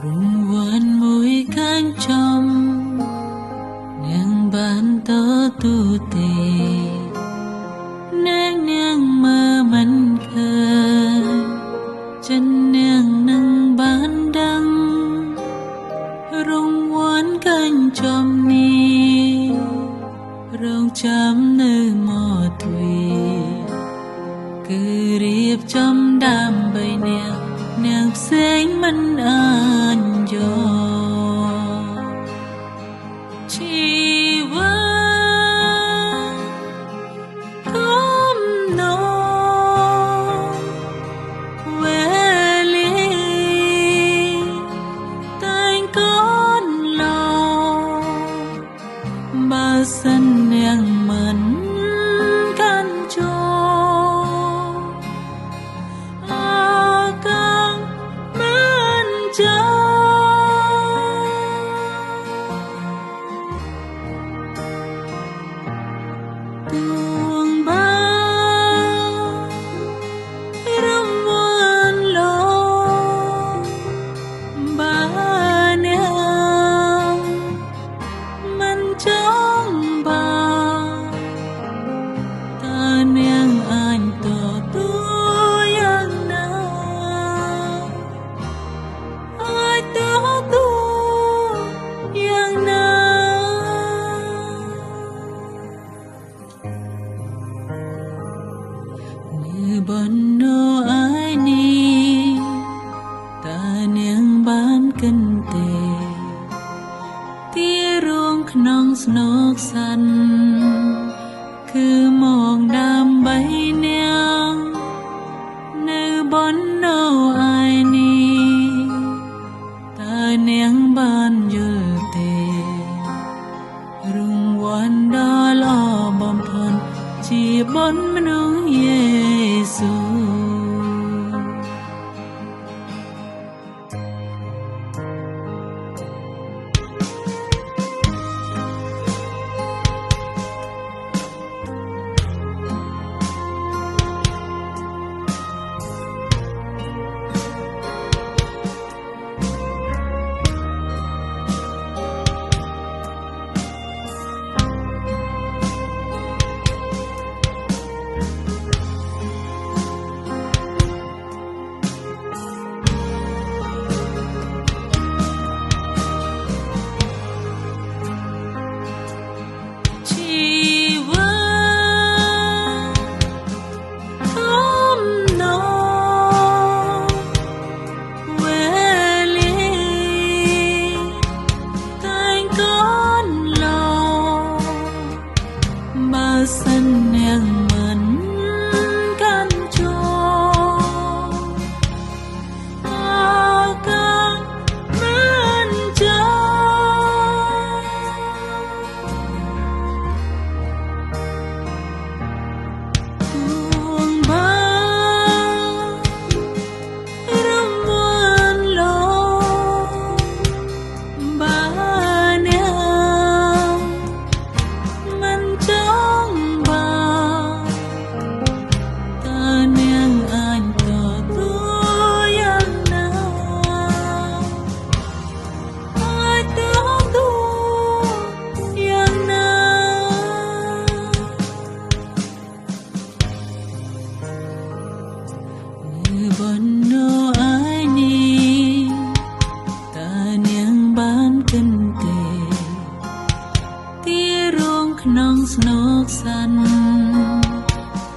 rung vườn mùi cánh trong nàng bàn tơ tu tề nàng mơ mắn khơi chân nàng nâng bán đăng rung vườn cánh trong ni rong chấm nơi mò thủy cứ riệp trong đam bay nàng xanh mắn an gió chỉ vẫn không nói về ly tay con lo ba sân nàng mẫn căn cho tuồng bao râm muôn lo ba nẻo mình trong bao ta nẻo anh tổ tôi yang nào ai tổ tôi yang nào bận nô ai ni ta niang ban kinh tế tia ruộng nong snok san cứ mong đam bay neo nơi bận nô ai ni ta niang ban yul te rung wan da lo bom thon chỉ bận manu Giêsu sân nàng mẫn căn cho ca mẫn cho tuồng bao râm muôn lo ba nẻo mình trong bận nô ai ni ta niang ban kinh tế tia ruộng nong snok san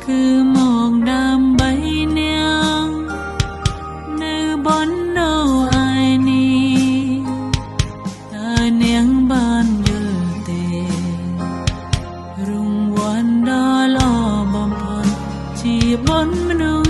cứ mong đam bay neo nơi bận nô ai ni ta niang ban yul te rung wan da lo bom thon chỉ bận manu